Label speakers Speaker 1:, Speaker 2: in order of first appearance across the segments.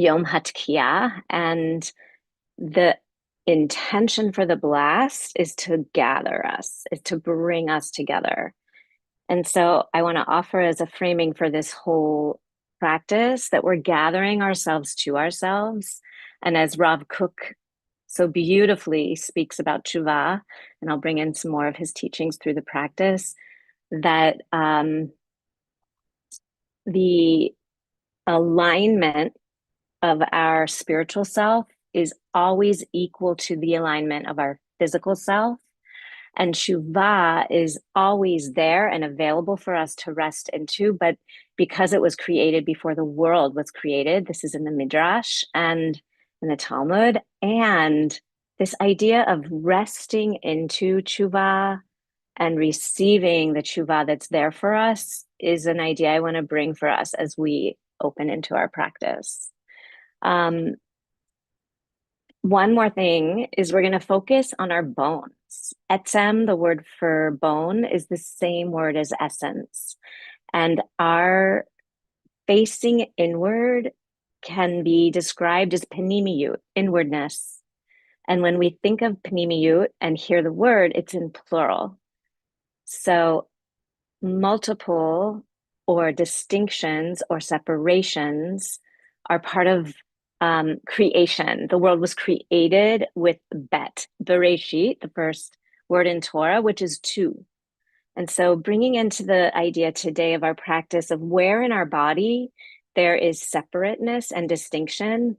Speaker 1: Yom HaTkiah, and the intention for the blast is to gather us, is to bring us together. And so I want to offer as a framing for this whole practice that we're gathering ourselves to ourselves. And as Rav Kook so beautifully speaks about tshuva, and I'll bring in some more of his teachings through the practice, that the alignment of our spiritual self is always equal to the alignment of our physical self. And tshuva is always there and available for us to rest into. But because it was created before the world was created, this is in the Midrash and in the Talmud. And this idea of resting into tshuva and receiving the tshuva that's there for us is an idea I want to bring for us as we open into our practice. One more thing is we're going to focus on our bones. Etzem, the word for bone, is the same word as essence. And our facing inward can be described as panimiyut, inwardness. And when we think of panimiyut and hear the word, it's in plural. So multiple or distinctions or separations are part of creation. The world was created with bet, Bereshit, the first word in Torah, which is two. And so bringing into the idea today of our practice of where in our body there is separateness and distinction,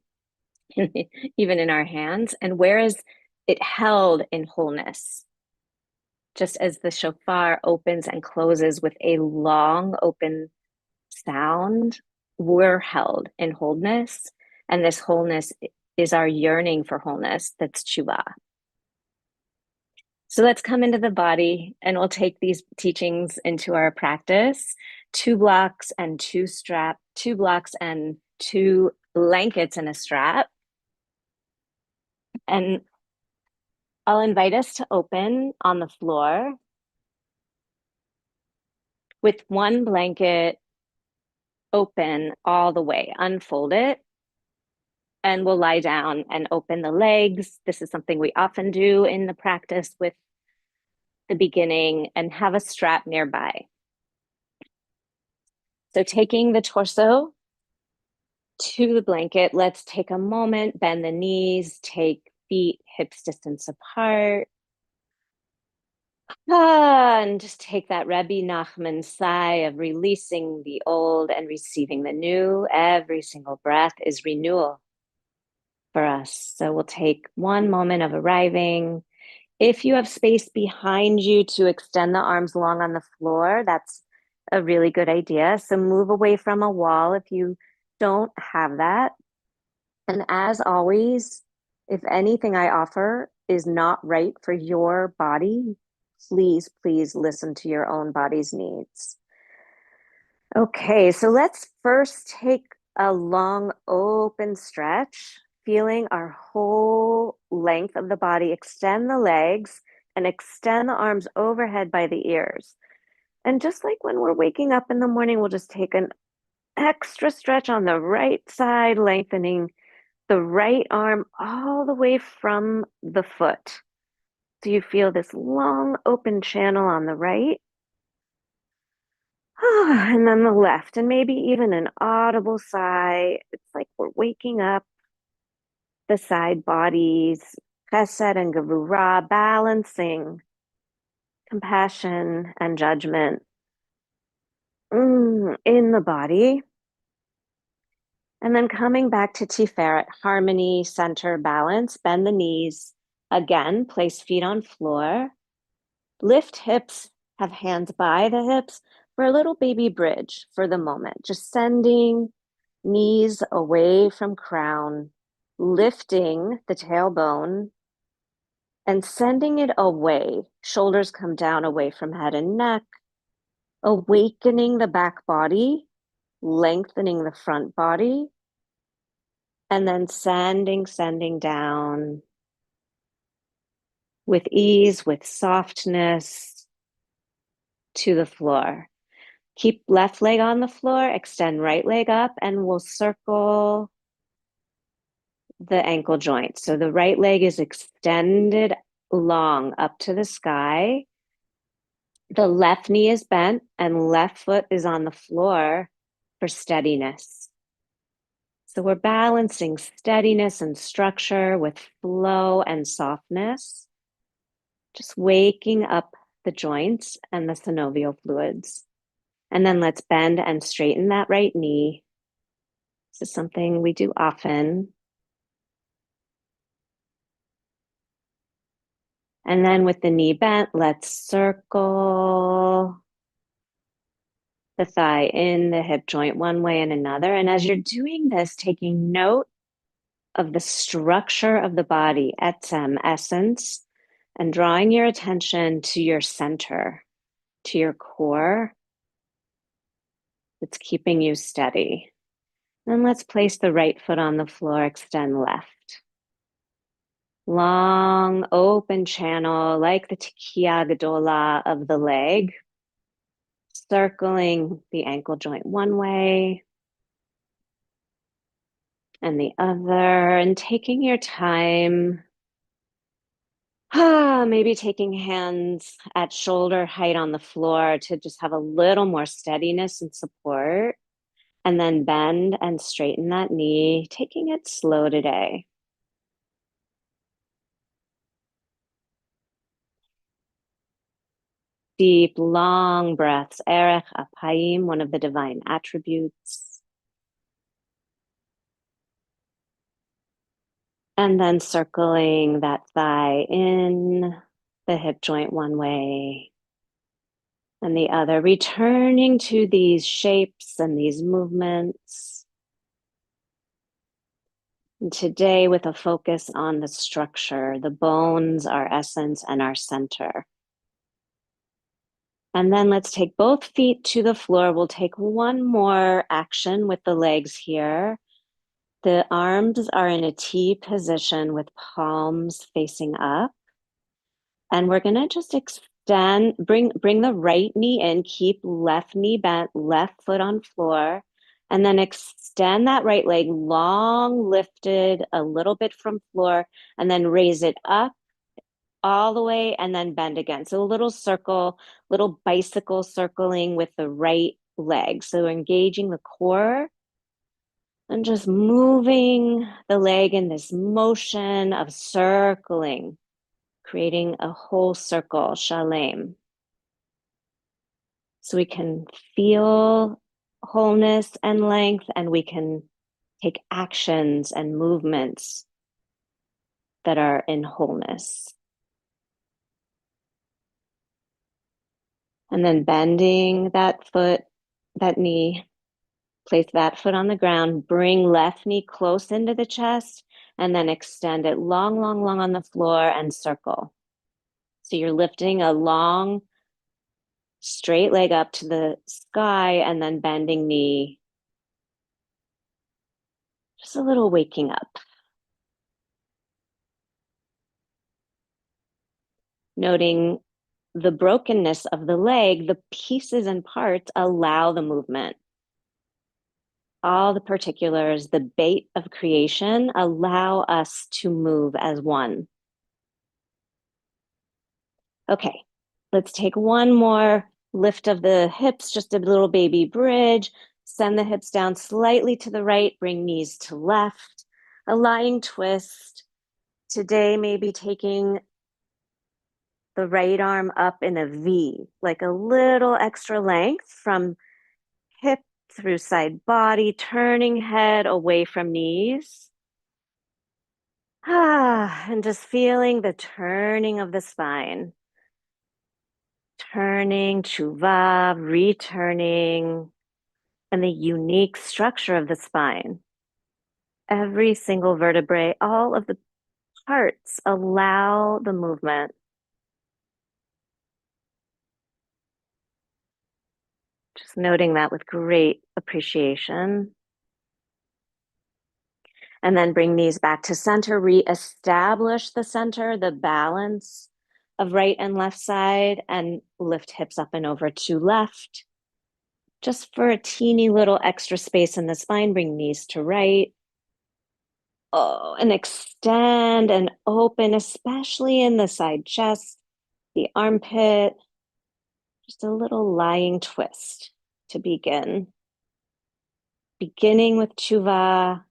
Speaker 1: even in our hands, and where is it held in wholeness. Just as the shofar opens and closes with a long open sound, we're held in wholeness. And this wholeness is our yearning for wholeness. That's tshuva. So let's come into the body and we'll take these teachings into our practice. 2 blocks and 2 blocks and 2 blankets and a strap. And I'll invite us to open on the floor with 1 blanket open all the way, unfold it. And we'll lie down and open the legs. This is something we often do in the practice with the beginning, and have a strap nearby. So taking the torso to the blanket, let's take a moment, bend the knees, take feet hips distance apart. And just take that Rebbe Nachman sigh of releasing the old and receiving the new. Every single breath is renewal for us. So we'll take 1 moment of arriving. If you have space behind you to extend the arms long on the floor, that's a really good idea. So move away from a wall if you don't have that. And as always, if anything I offer is not right for your body, please, please listen to your own body's needs. Okay, so let's first take a long open stretch, feeling our whole length of the body. Extend the legs and extend the arms overhead by the ears. And just like when we're waking up in the morning, we'll just take an extra stretch on the right side, lengthening the right arm all the way from the foot. So you feel this long open channel on the right. And then the left, and maybe even an audible sigh. It's like we're waking up the side bodies, chesed and gevurah, balancing compassion and judgment in the body. And then coming back to Tiferet, harmony, center, balance, bend the knees. Again, place feet on floor. Lift hips, have hands by the hips for a little baby bridge for the moment. Just sending knees away from crown, lifting the tailbone and sending it away. Shoulders come down away from head and neck, awakening the back body, lengthening the front body, and then sending down with ease, with softness to the floor. Keep left leg on the floor, extend right leg up, and we'll circle the ankle joint. So the right leg is extended long up to the sky. The left knee is bent and left foot is on the floor for steadiness. So we're balancing steadiness and structure with flow and softness, just waking up the joints and the synovial fluids. And then let's bend and straighten that right knee. This is something we do often. And then with the knee bent, let's circle the thigh in the hip joint one way and another. And as you're doing this, taking note of the structure of the body, etsem, essence, and drawing your attention to your center, to your core that's keeping you steady. Then let's place the right foot on the floor, extend left. Long open channel like the Tekiya Gadola of the leg, circling the ankle joint one way and the other, and taking your time. Maybe taking hands at shoulder height on the floor to just have a little more steadiness and support. And then bend and straighten that knee, taking it slow today. Deep, long breaths. Erech Apayim, one of the divine attributes. And then circling that thigh in the hip joint one way and the other, returning to these shapes and these movements. And today, with a focus on the structure, the bones, our essence, and our center. And then let's take both feet to the floor. We'll take one more action with the legs here. The arms are in a T position with palms facing up. And we're going to just extend, bring the right knee in, keep left knee bent, left foot on floor, and then extend that right leg long lifted a little bit from floor, and then raise it up all the way and then bend again. So a little circle, little bicycle circling with the right leg. So engaging the core and just moving the leg in this motion of circling, creating a whole circle, shalem. So we can feel wholeness and length, and we can take actions and movements that are in wholeness. And then bending that foot, that knee, place that foot on the ground, bring left knee close into the chest, and then extend it long, long, long on the floor and circle. So you're lifting a long, straight leg up to the sky and then bending knee. Just a little waking up. Noting the brokenness of the leg, the pieces and parts allow the movement. All the particulars, the bait of creation, allow us to move as one. Okay, let's take one more lift of the hips, just a little baby bridge. Send the hips down slightly to the right, bring knees to left, a lying twist. Today, maybe taking the right arm up in a V, like a little extra length from hip through side body, turning head away from knees. And just feeling the turning of the spine. Turning, tshuva, returning, and the unique structure of the spine. Every single vertebrae, all of the parts allow the movement. Just noting that with great appreciation. And then bring knees back to center, reestablish the center, the balance of right and left side, and lift hips up and over to left. Just for a teeny little extra space in the spine, bring knees to right. Oh, and extend and open, especially in the side chest, the armpit. Just a little lying twist to begin. Beginning with tshuva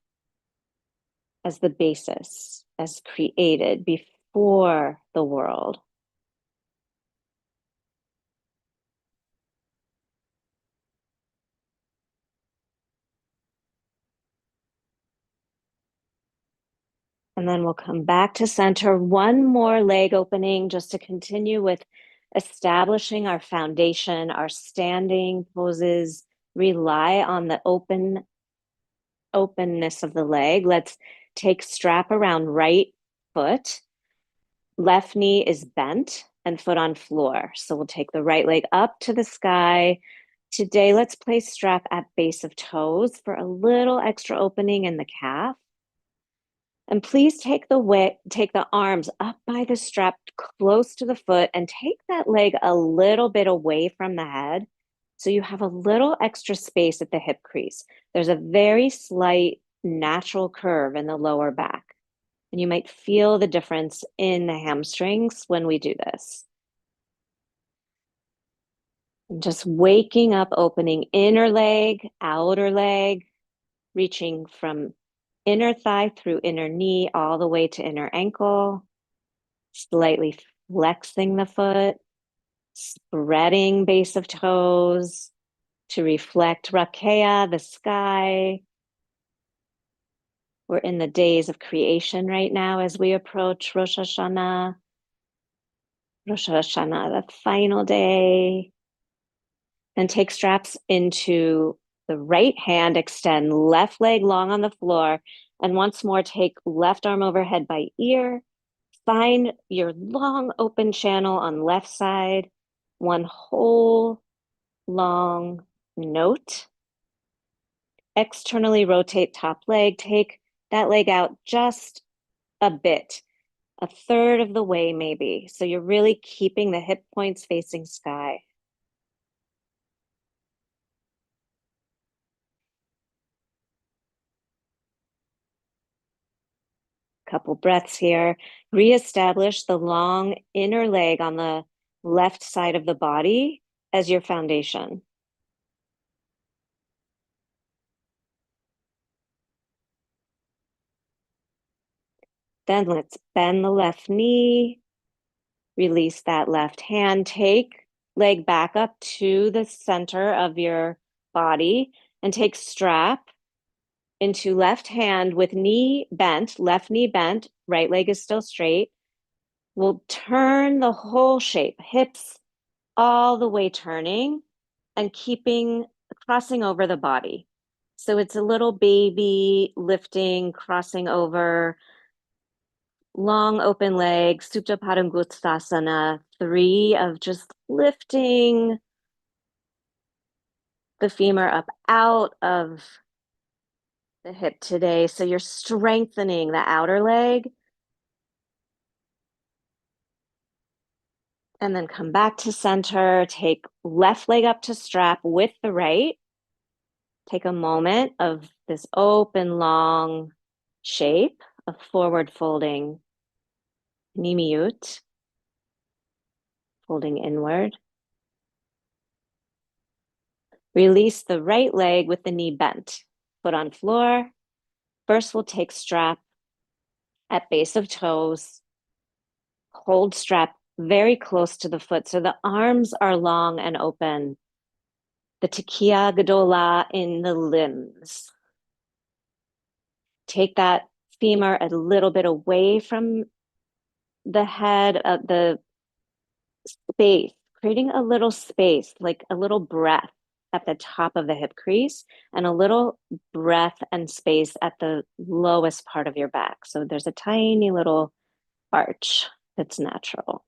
Speaker 1: as the basis, as created before the world. And then we'll come back to center. One more leg opening just to continue with establishing our foundation, our standing poses. Rely on the openness of the leg. Let's take strap around right foot. Left knee is bent and foot on floor. So we'll take the right leg up to the sky. Today, let's place strap at base of toes for a little extra opening in the calf. And please take the arms up by the strap close to the foot and take that leg a little bit away from the head so you have a little extra space at the hip crease. There's a very slight natural curve in the lower back. And you might feel the difference in the hamstrings when we do this. And just waking up, opening inner leg, outer leg, reaching from inner thigh through inner knee all the way to inner ankle, slightly flexing the foot, spreading base of toes to reflect Rakea, the sky. We're in the days of creation right now as we approach Rosh Hashanah. Rosh Hashanah, the final day. Then take straps into the right hand, extend left leg long on the floor, and once more take left arm overhead by ear. Find your long open channel on left side, one whole long note. Externally rotate top leg, take that leg out just a bit, a third of the way maybe. So you're really keeping the hip points facing sky. Couple breaths here. Reestablish the long inner leg on the left side of the body as your foundation. Then let's bend the left knee, release that left hand, take leg back up to the center of your body and take strap into left hand with knee bent, left knee bent, right leg is still straight. We'll turn the whole shape, hips all the way turning and keeping crossing over the body. So it's a little baby lifting, crossing over, long open legs, Supta Padangusthasana, 3 of just lifting the femur up out of the hip today. So you're strengthening the outer leg. And then come back to center, take left leg up to strap with the right. Take a moment of this open, long shape of forward folding, Nimiut, folding inward. Release the right leg with the knee bent, foot on floor. First, we'll take strap at base of toes. Hold strap very close to the foot so the arms are long and open. The Tekiya Gadola in the limbs. Take that femur a little bit away from the head of the space, creating a little space, like a little breath at the top of the hip crease and a little breath and space at the lowest part of your back. So there's a tiny little arch that's natural.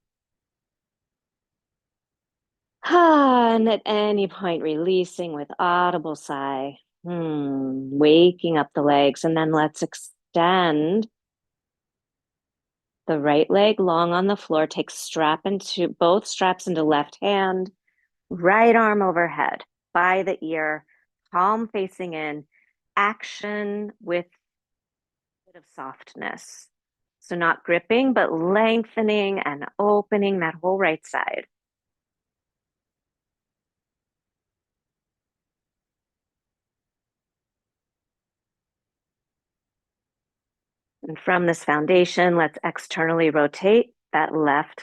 Speaker 1: And at any point, releasing with audible sigh, waking up the legs. And then let's extend the right leg long on the floor. Take both straps into left hand, right arm overhead by the ear, palm facing in, action with bit of softness. So not gripping, but lengthening and opening that whole right side. And from this foundation, let's externally rotate that left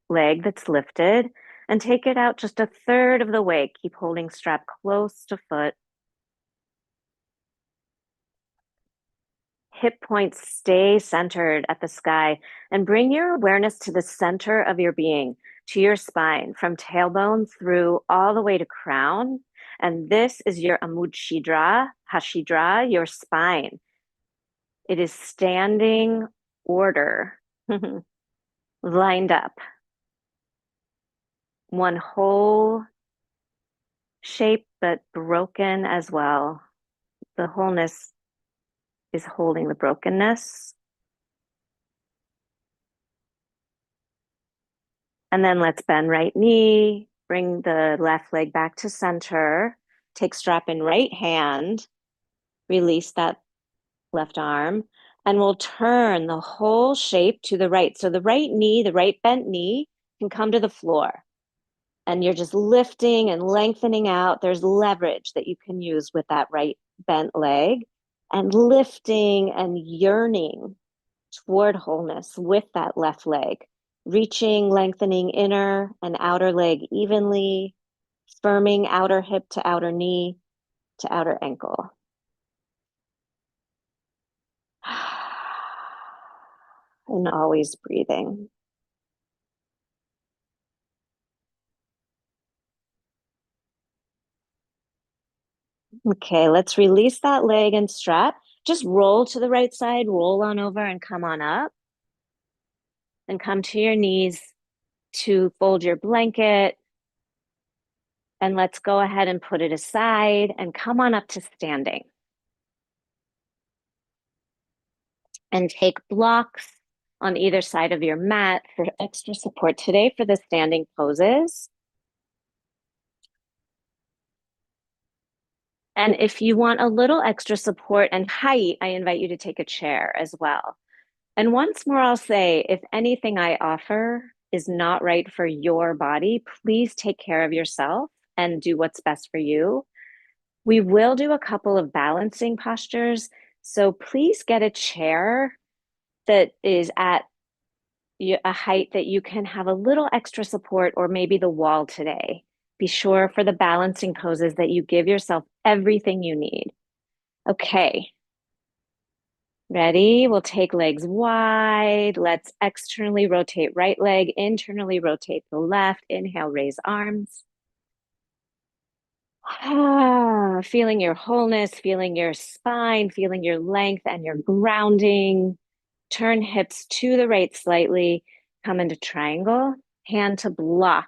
Speaker 1: leg that's lifted and take it out just a third of the way. Keep holding strap close to foot. Hip points stay centered at the sky and bring your awareness to the center of your being, to your spine, from tailbone through all the way to crown. And this is your Amud Shidra, Hashidra, your spine. It is standing order, lined up, one whole shape, but broken as well. The wholeness is holding the brokenness. And then let's bend right knee, bring the left leg back to center, take strap in right hand, release that left arm, and we'll turn the whole shape to the right. So the right knee, the right bent knee can come to the floor. And you're just lifting and lengthening out. There's leverage that you can use with that right bent leg and lifting and yearning toward wholeness with that left leg, reaching, lengthening inner and outer leg evenly, firming outer hip to outer knee to outer ankle. And always breathing. Okay, let's release that leg and strap. Just roll to the right side, roll on over and come on up. And come to your knees to fold your blanket. And let's go ahead and put it aside and come on up to standing. And take blocks on either side of your mat for extra support today for the standing poses. And if you want a little extra support and height, I invite you to take a chair as well. And once more, I'll say, if anything I offer is not right for your body, please take care of yourself and do what's best for you. We will do a couple of balancing postures. So please get a chair that is at a height that you can have a little extra support, or maybe the wall today. Be sure for the balancing poses that you give yourself everything you need. Okay. Ready? We'll take legs wide. Let's externally rotate right leg, internally rotate the left. Inhale, raise arms. Feeling your wholeness, feeling your spine, feeling your length and your grounding. Turn hips to the right slightly. Come into triangle. Hand to block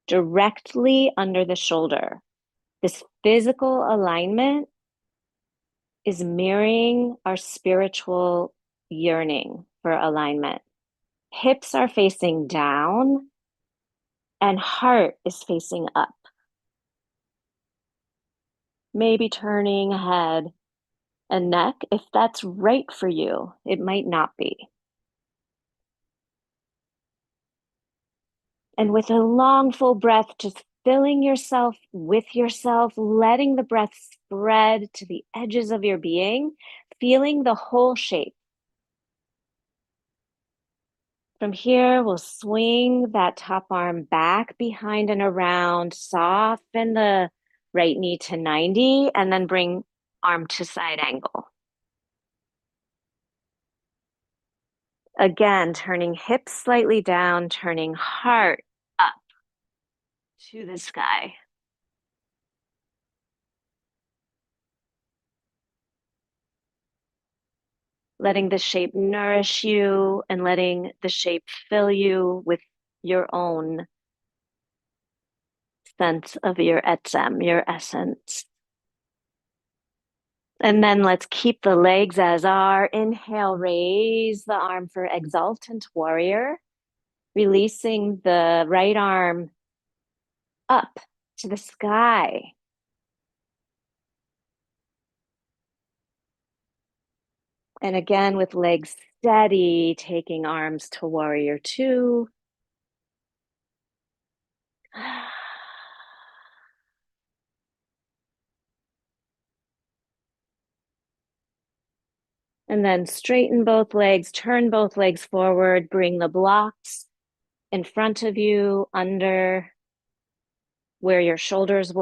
Speaker 1: directly under the shoulder. This physical alignment is mirroring our spiritual yearning for alignment. Hips are facing down and heart is facing up. Maybe turning head and neck if that's right for you. It might not be. And with a long, full breath, just filling yourself with yourself, letting the breath spread to the edges of your being, feeling the whole shape. From here, we'll swing that top arm back, behind, and around. Soften the right knee to 90, and then bring arm to side angle. Again, turning hips slightly down, turning heart up to the sky. Letting the shape nourish you and letting the shape fill you with your own sense of your etsem, your essence. And then let's keep the legs as are. Inhale, raise the arm for exultant warrior, releasing the right arm up to the sky. And again, with legs steady, taking arms to warrior two. And then straighten both legs, turn both legs forward, bring the blocks in front of you, under where your hands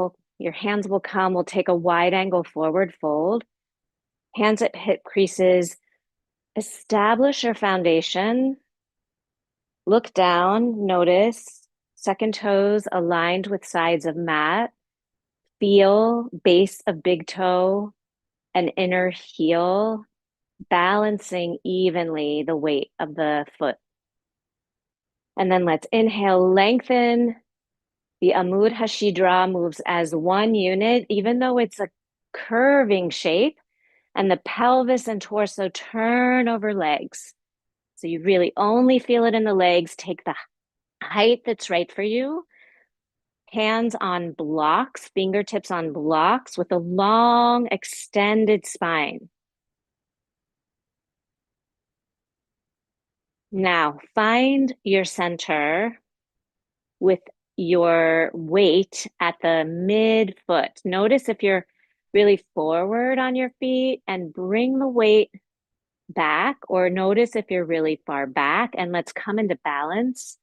Speaker 1: will come. We'll take a wide angle forward fold, hands at hip creases, establish your foundation, look down, notice second toes aligned with sides of mat, feel base of big toe and inner heel, balancing evenly the weight of the foot. And then let's inhale, lengthen. The Amud Hashidra moves as one unit, even though it's a curving shape, and the pelvis and torso turn over legs. So you really only feel it in the legs. Take the height that's right for you. Hands on blocks, fingertips on blocks with a long extended spine. Now find your center with your weight at the midfoot. Notice if you're really forward on your feet and bring the weight back, or notice if you're really far back, and let's come into balance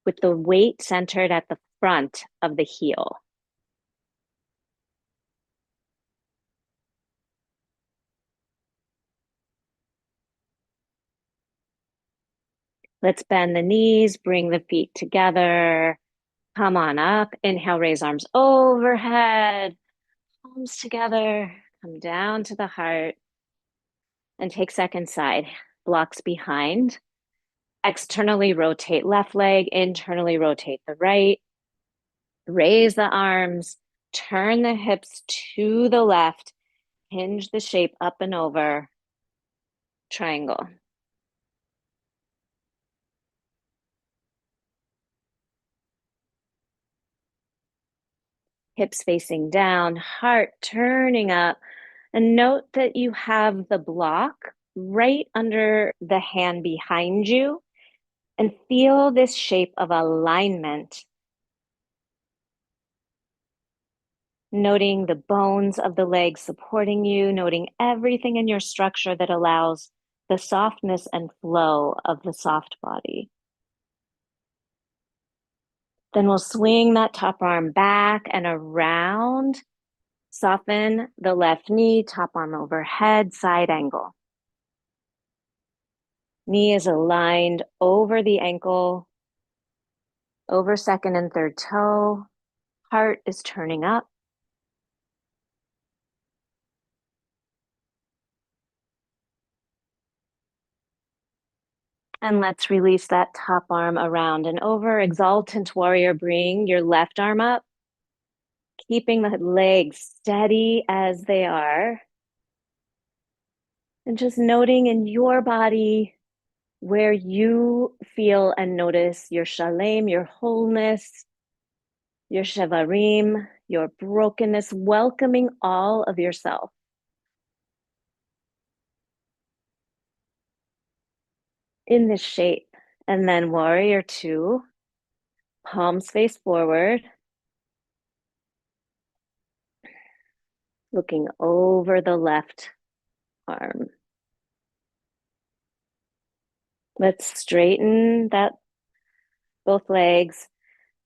Speaker 1: with the weight centered at the front of the heel. Let's bend the knees, bring the feet together. Come on up. Inhale, raise arms overhead, palms together. Come down to the heart and take second side. Blocks behind. Externally rotate left leg, internally rotate the right. Raise the arms, turn the hips to the left, hinge the shape up and over, triangle. Hips facing down, heart turning up. And note that you have the block right under the hand behind you, and feel this shape of alignment. Noting the bones of the legs supporting you, noting everything in your structure that allows the softness and flow of the soft body. Then we'll swing that top arm back and around. Soften the left knee, top arm overhead, side angle. Knee is aligned over the ankle, over second and third toe. Heart is turning up. And let's release that top arm around and over. Exultant warrior, bring your left arm up, keeping the legs steady as they are. And just noting in your body where you feel and notice your shalem, your wholeness, your shevarim, your brokenness, welcoming all of yourself. In this shape. And then warrior two, palms face forward, looking over the left arm. Let's straighten that both legs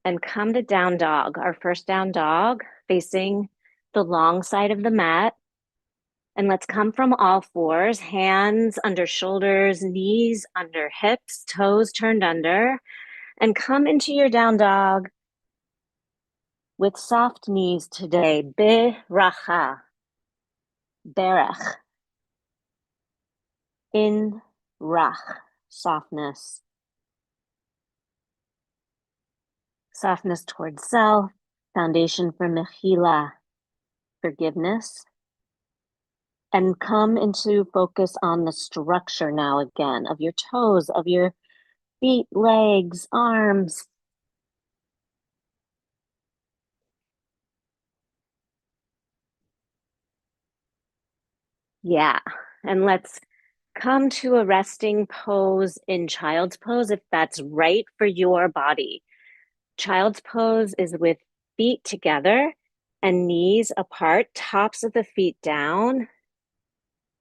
Speaker 1: and come to down dog, our first down dog, facing the long side of the mat. And let's come from all fours, hands under shoulders, knees under hips, toes turned under, and come into your down dog with soft knees today. Beracha, berach, in rach, softness. Softness towards self, foundation for mechila, forgiveness. And come into focus on the structure now again of your toes, of your feet, legs, arms. Yeah, and let's Come to a resting pose in child's pose if that's right for your body. Child's pose is with feet together and knees apart, tops of the feet down,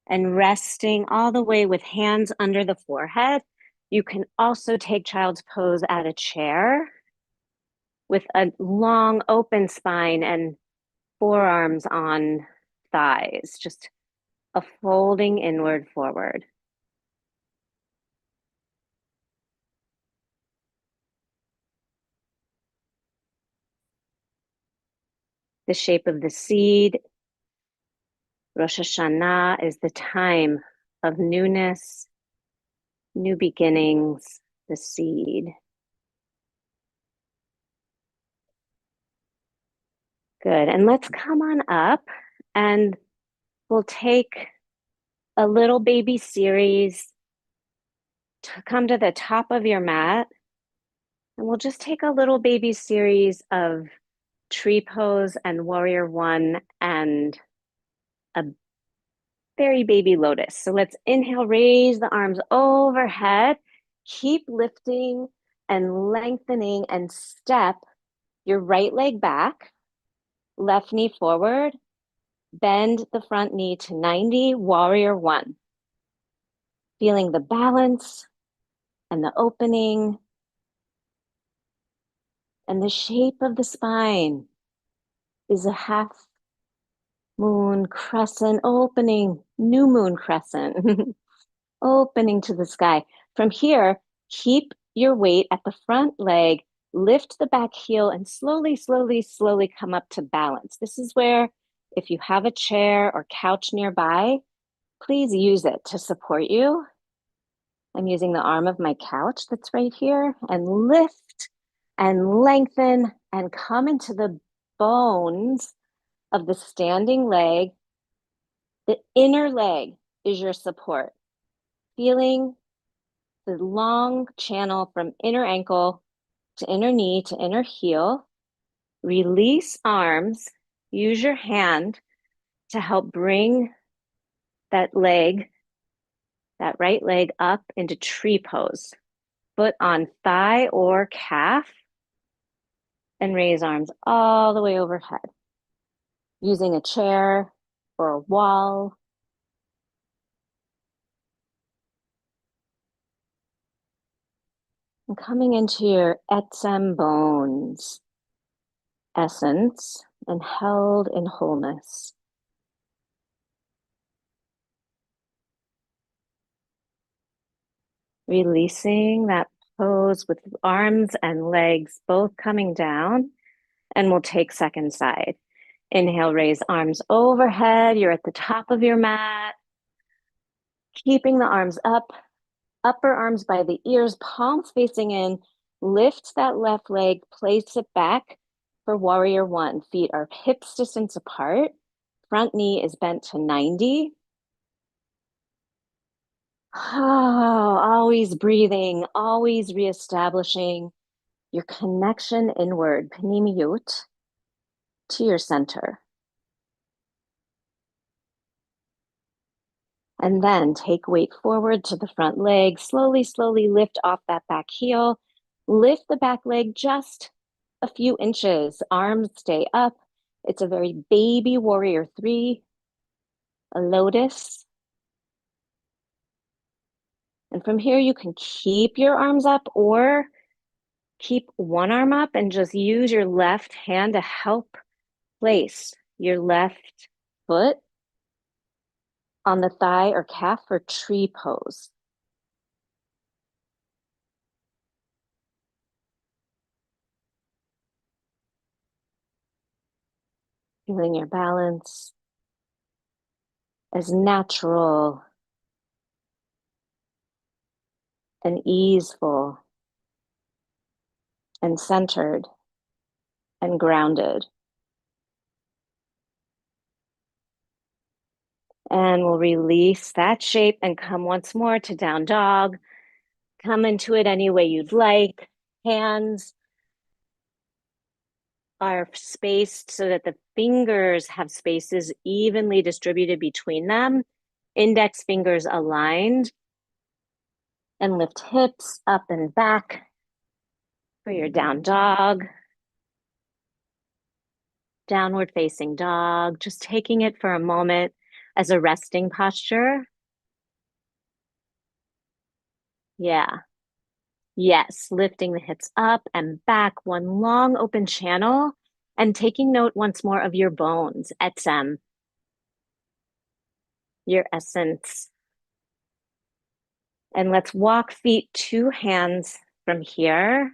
Speaker 1: and resting all the way with hands under the forehead. You can also take child's pose at a chair with a long open spine and forearms on thighs, just a folding inward forward. The shape of the seed. Rosh Hashanah is the time of newness, new beginnings, the seed. Good. And let's come on up and we'll take a little baby series to come to the top of your mat. And we'll just take a little baby series of tree pose and warrior one and a very baby lotus. So let's inhale, raise the arms overhead, keep lifting and lengthening and step your right leg back, left knee forward, bend the front knee to 90, warrior one. Feeling the balance and the opening and the shape of the spine is a half moon crescent opening, new moon crescent, opening to the sky. From here, keep your weight at the front leg, lift the back heel, and slowly, slowly, slowly come up to balance. This is where, if you have a chair or couch nearby, please use it to support you. I'm using the arm of my couch that's right here, and lift and lengthen and come into the bones of the standing leg. The inner leg is your support. Feeling the long channel from inner ankle to inner knee to inner heel. Release arms. Use your hand to help bring that leg, that right leg up into tree pose. Foot on thigh or calf and raise arms all the way overhead. Using a chair or a wall. And coming into your etsem bones, essence, and held in wholeness. Releasing that pose with arms and legs both coming down, and we'll take second side. Inhale, raise arms overhead. You're at the top of your mat. Keeping the arms up, upper arms by the ears, palms facing in. Lift that left leg, place it back for warrior one. Feet are hips distance apart. Front knee is bent to 90. Oh, always breathing, always reestablishing your connection inward, panimiyut, to your center. And then take weight forward to the front leg. Slowly, slowly lift off that back heel. Lift the back leg just a few inches. Arms stay up. It's a very baby warrior three, a lotus. And from here, you can keep your arms up or keep one arm up and just use your left hand to help place your left foot on the thigh or calf for tree pose. Feeling your balance as natural and easeful and centered and grounded. And we'll release that shape and come once more to down dog. Come into it any way you'd like. Hands are spaced so that the fingers have spaces evenly distributed between them. index fingers aligned, and lift hips up and back for your down dog. Downward facing dog, just taking it for a moment as a resting posture. Yeah. Yes, lifting the hips up and back, one long open channel, and taking note once more of your bones, etsem, your essence. And let's walk feet two hands from here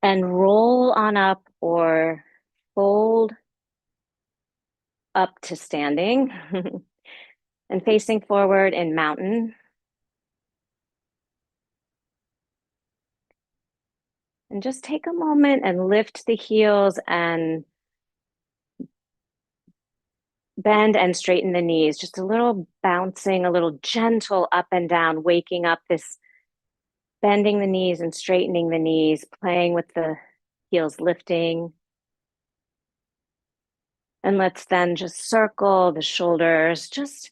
Speaker 1: and roll on up or fold up to standing and facing forward in mountain. And just take a moment and lift the heels and bend and straighten the knees. Just a little bouncing, a little gentle up and down, waking up this bending the knees and straightening the knees, playing with the heels lifting. And let's then just circle the shoulders, just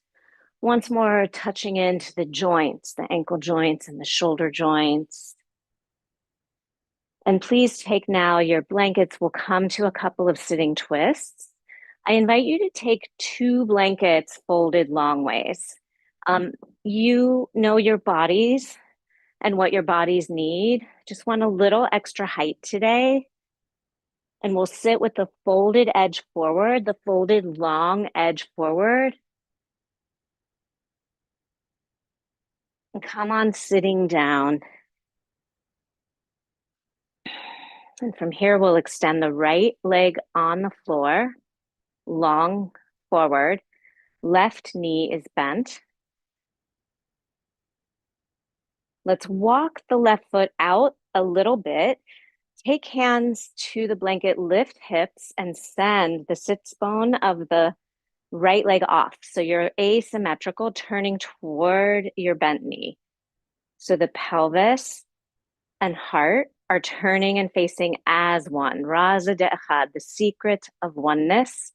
Speaker 1: once more touching into the joints, the ankle joints and the shoulder joints. And please take now your blankets. We'll come to a couple of sitting twists. I invite you to take two blankets folded long ways. You know your bodies and what your bodies need. Just want a little extra height today. And we'll sit with the folded edge forward, the folded long edge forward. And come on, sitting down. And from here, we'll extend the right leg on the floor, long forward. Left knee is bent. Let's walk the left foot out a little bit. Take hands to the blanket, lift hips, and send the sits bone of the right leg off. So you're asymmetrical, turning toward your bent knee. So the pelvis and heart are turning and facing as one. Raza de Echad, the secret of oneness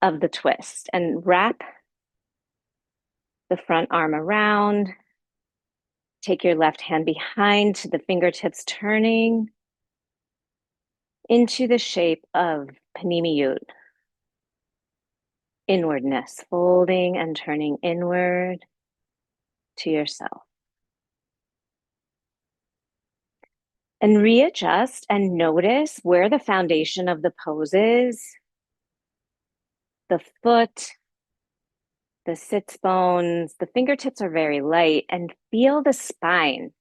Speaker 1: of the twist. And wrap the front arm around. Take your left hand behind to the fingertips, turning into the shape of Panimiyut. Inwardness, folding and turning inward to yourself. And readjust and notice where the foundation of the pose is. The foot, the sits bones, the fingertips are very light, and feel the spine,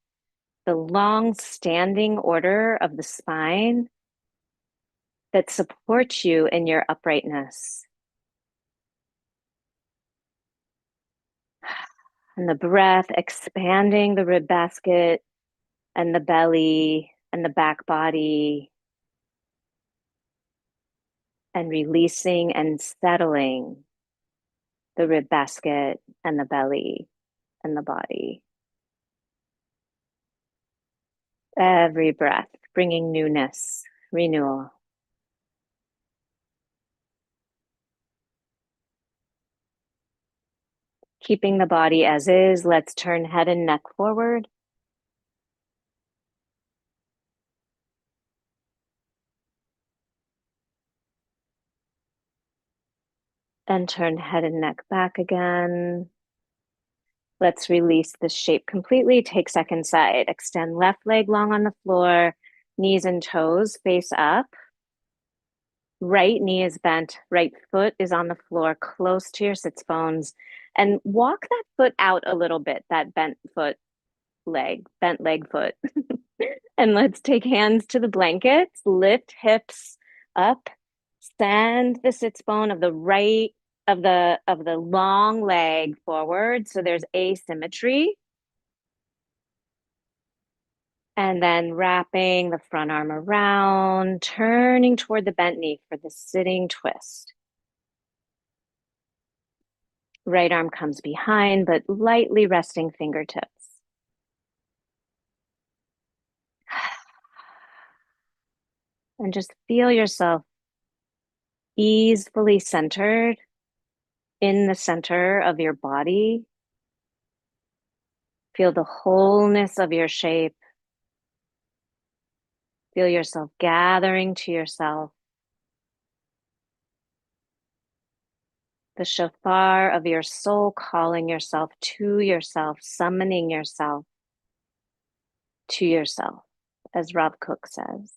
Speaker 1: the long standing order of the spine that supports you in your uprightness. And the breath expanding the rib basket and the belly and the back body, and releasing and settling the rib basket and the belly and the body. Every breath bringing newness, renewal. Keeping the body as is, let's turn head and neck forward. And turn head and neck back again. Let's release the shape completely. Take second side. Extend left leg long on the floor. Knees and toes face up. Right knee is bent. Right foot is on the floor, close to your sits bones. And walk that foot out a little bit, that bent leg foot. And let's take hands to the blankets. Lift hips up. Send the sits bone of the right of the long leg forward, so there's asymmetry. And then wrapping the front arm around, turning toward the bent knee for the sitting twist. Right arm comes behind, but lightly resting fingertips. And just feel yourself easefully centered in the center of your body. Feel the wholeness of your shape. Feel yourself gathering to yourself. The shofar of your soul calling yourself to yourself, summoning yourself to yourself, as Rob Cook says.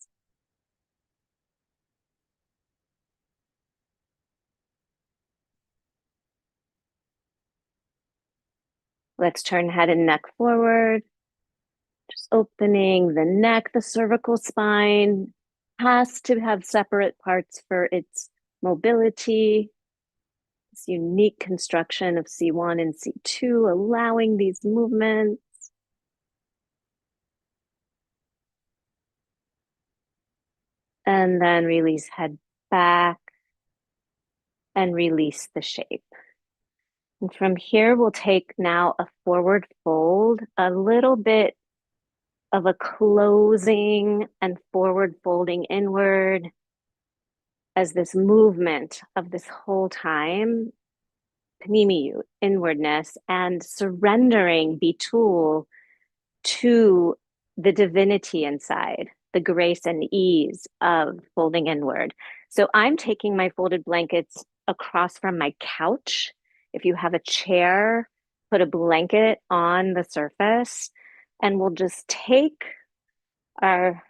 Speaker 1: Let's turn head and neck forward. Just opening the neck, the cervical spine has to have separate parts for its mobility. This unique construction of C1 and C2, allowing these movements. And then release head back and release the shape. And from here, we'll take now a forward fold, a little bit of a closing and forward folding inward as this movement of this whole time, panimiyu, inwardness, and surrendering bitul to the divinity inside, the grace and ease of folding inward. So I'm taking my folded blankets across from my couch. If you have a chair, put a blanket on the surface, and we'll just take our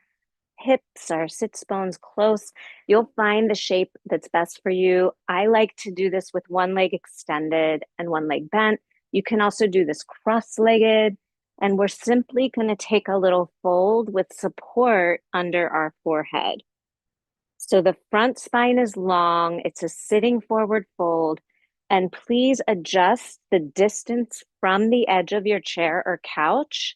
Speaker 1: hips, our sits bones close. You'll find the shape that's best for you. I like to do this with one leg extended and one leg bent. You can also do this cross-legged. And we're simply going to take a little fold with support under our forehead. So the front spine is long. It's a sitting forward fold. And please adjust the distance from the edge of your chair or couch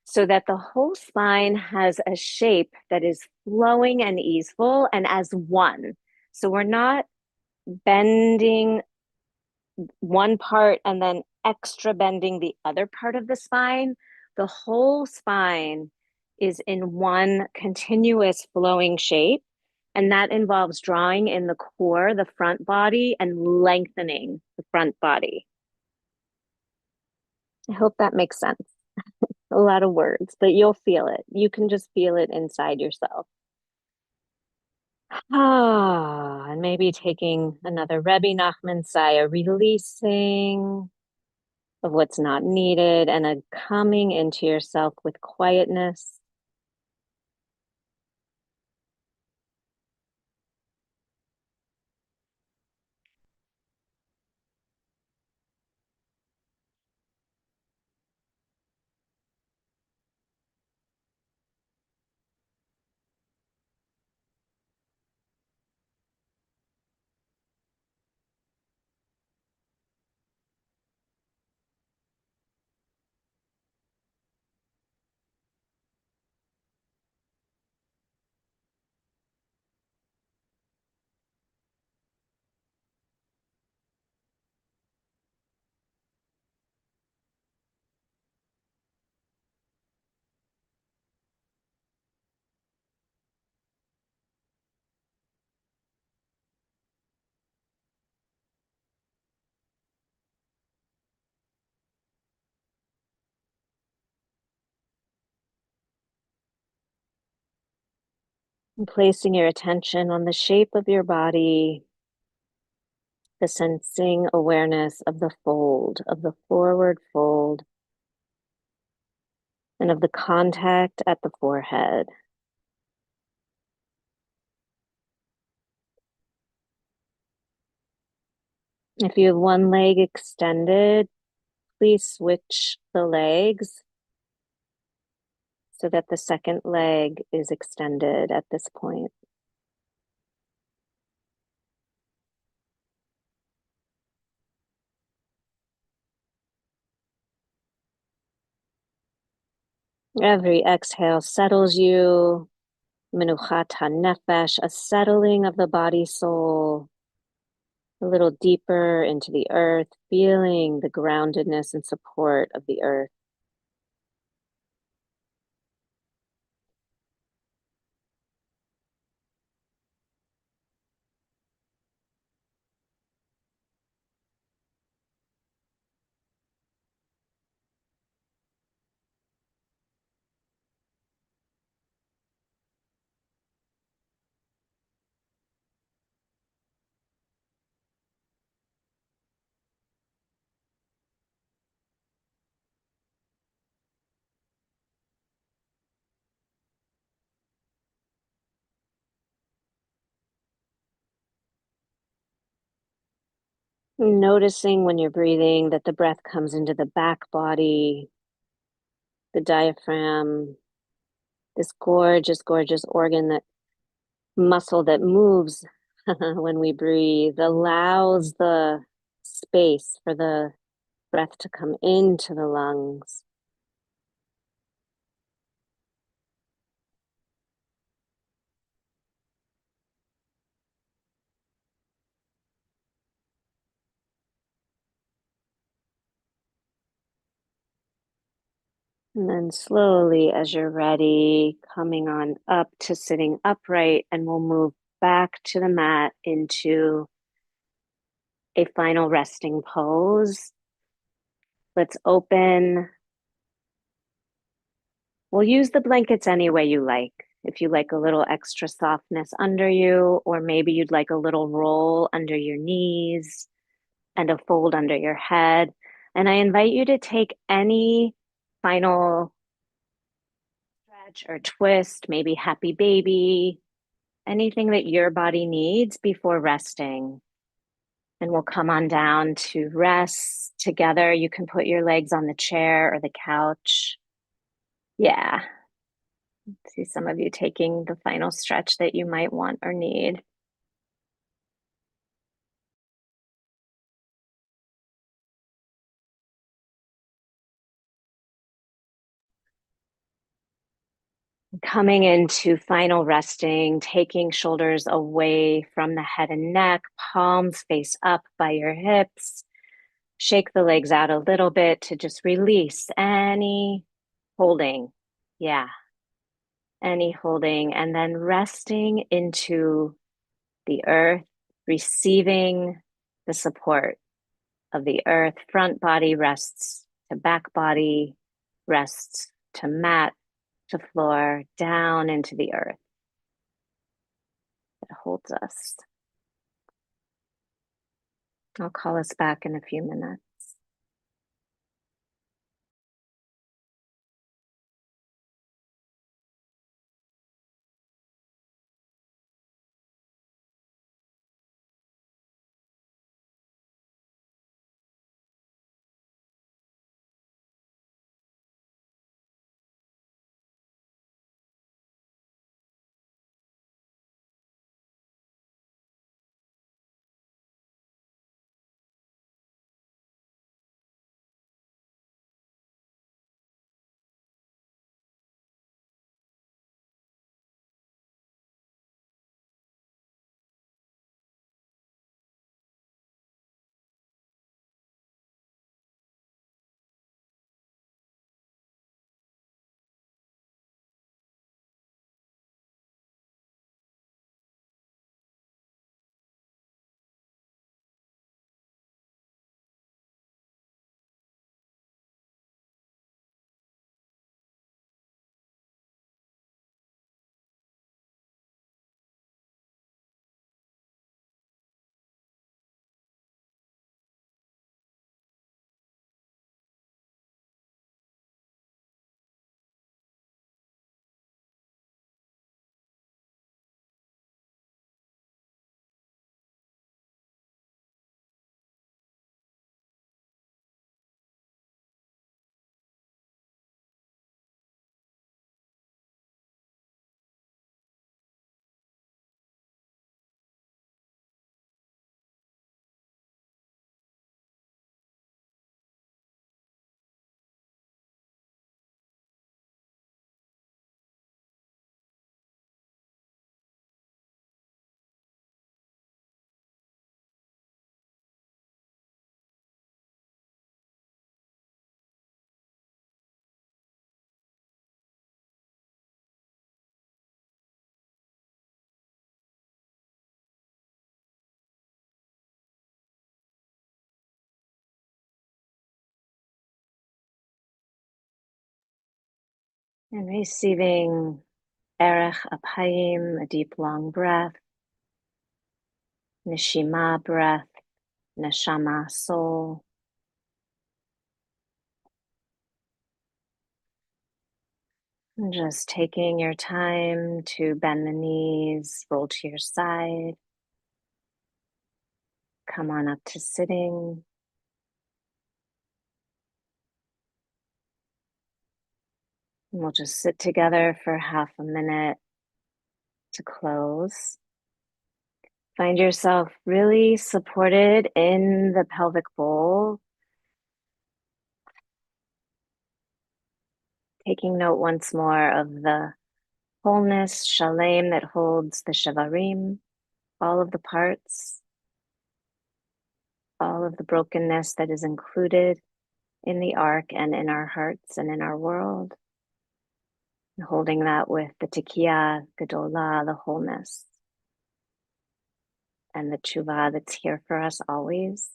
Speaker 1: so that the whole spine has a shape that is flowing and easeful and as one. So we're not bending one part and then extra bending the other part of the spine. The whole spine is in one continuous flowing shape. And that involves drawing in the core, the front body, and lengthening the front body. I hope that makes sense. A lot of words, but you'll feel it. You can just feel it inside yourself. And maybe taking another Rebbe Nachman Saya, releasing of what's not needed and a coming into yourself with quietness. And placing your attention on the shape of your body, the sensing awareness of the fold, of the forward fold, and of the contact at the forehead. If you have one leg extended, please switch the legs so that the second leg is extended at this point. Every exhale settles you. Menuchat hanefesh, a settling of the body soul, a little deeper into the earth, feeling the groundedness and support of the earth. Noticing when you're breathing that the breath comes into the back body, the diaphragm, this gorgeous, gorgeous organ, that muscle that moves when we breathe, allows the space for the breath to come into the lungs. And then slowly, as you're ready, coming on up to sitting upright, and we'll move back to the mat into a final resting pose. Let's open. We'll use the blankets any way you like. If you like a little extra softness under you, or maybe you'd like a little roll under your knees and a fold under your head. And I invite you to take any final stretch or twist, maybe happy baby, anything that your body needs before resting. And we'll come on down to rest together. You can put your legs on the chair or the couch. Yeah. See some of you taking the final stretch that you might want or need. Coming into final resting, taking shoulders away from the head and neck, palms face up by your hips. Shake the legs out a little bit to just release any holding. Yeah, any holding. And then resting into the earth, receiving the support of the earth. Front body rests to back body, rests to mat, to floor, down into the earth that holds us. I'll call us back in a few minutes. And receiving Erech Apayim, a deep, long breath, Nishima breath, Neshama soul. And just taking your time to bend the knees, roll to your side, come on up to sitting. And we'll just sit together for half a minute to close. Find yourself really supported in the pelvic bowl. Taking note once more of the wholeness, shalem, that holds the shavarim, all of the parts, all of the brokenness that is included in the arc and in our hearts and in our world. And holding that with the tikiyah, gedolah, the wholeness, and the tshuva that's here for us always,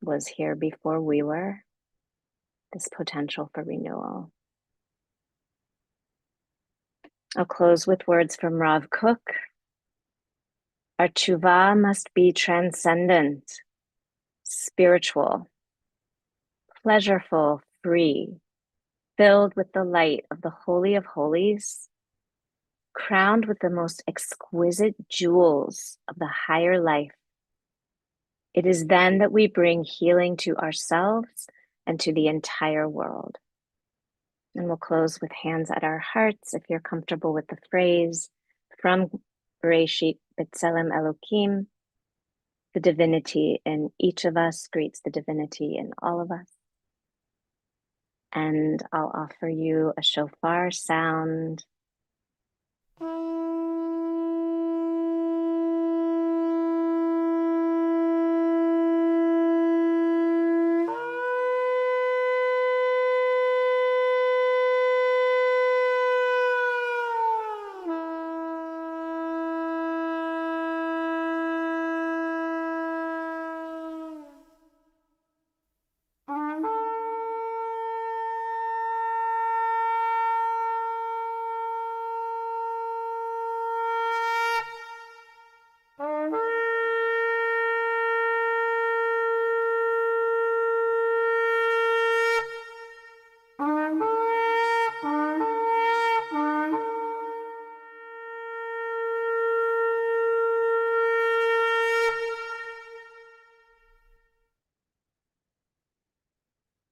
Speaker 1: was here before we were, this potential for renewal. I'll close with words from Rav Kook. Our tshuva must be transcendent, spiritual, pleasureful, free, filled with the light of the Holy of Holies, crowned with the most exquisite jewels of the higher life. It is then that we bring healing to ourselves and to the entire world. And we'll close with hands at our hearts, if you're comfortable with the phrase, from Bereshit B'Tselem Elokim, the divinity in each of us greets the divinity in all of us. And I'll offer you a shofar sound.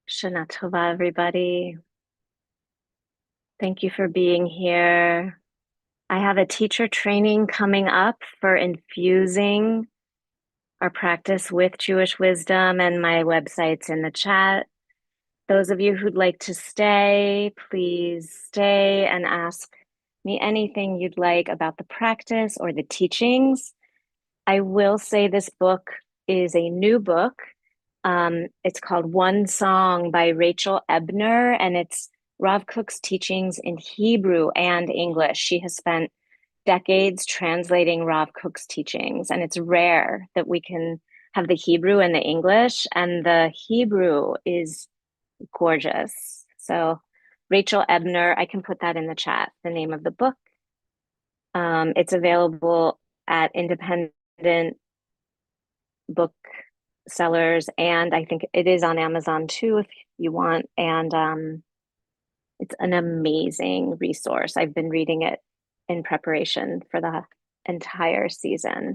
Speaker 1: Shana Tova, everybody. Thank you for being here. I have a teacher training coming up for infusing our practice with Jewish wisdom, and my website's in the chat. Those of you who'd like to stay, please stay and ask me anything you'd like about the practice or the teachings. I will say this book is a new book. It's called One Song by Rachel Ebner, and it's Rav Kook's teachings in Hebrew and English. She has spent decades translating Rav Kook's teachings, and it's rare that we can have the Hebrew and the English, and the Hebrew is gorgeous. So Rachel Ebner, I can put that in the chat, the name of the book. It's available at independent booksellers, and I think it is on Amazon too if you want. And it's an amazing resource. I've been reading it in preparation for the entire season.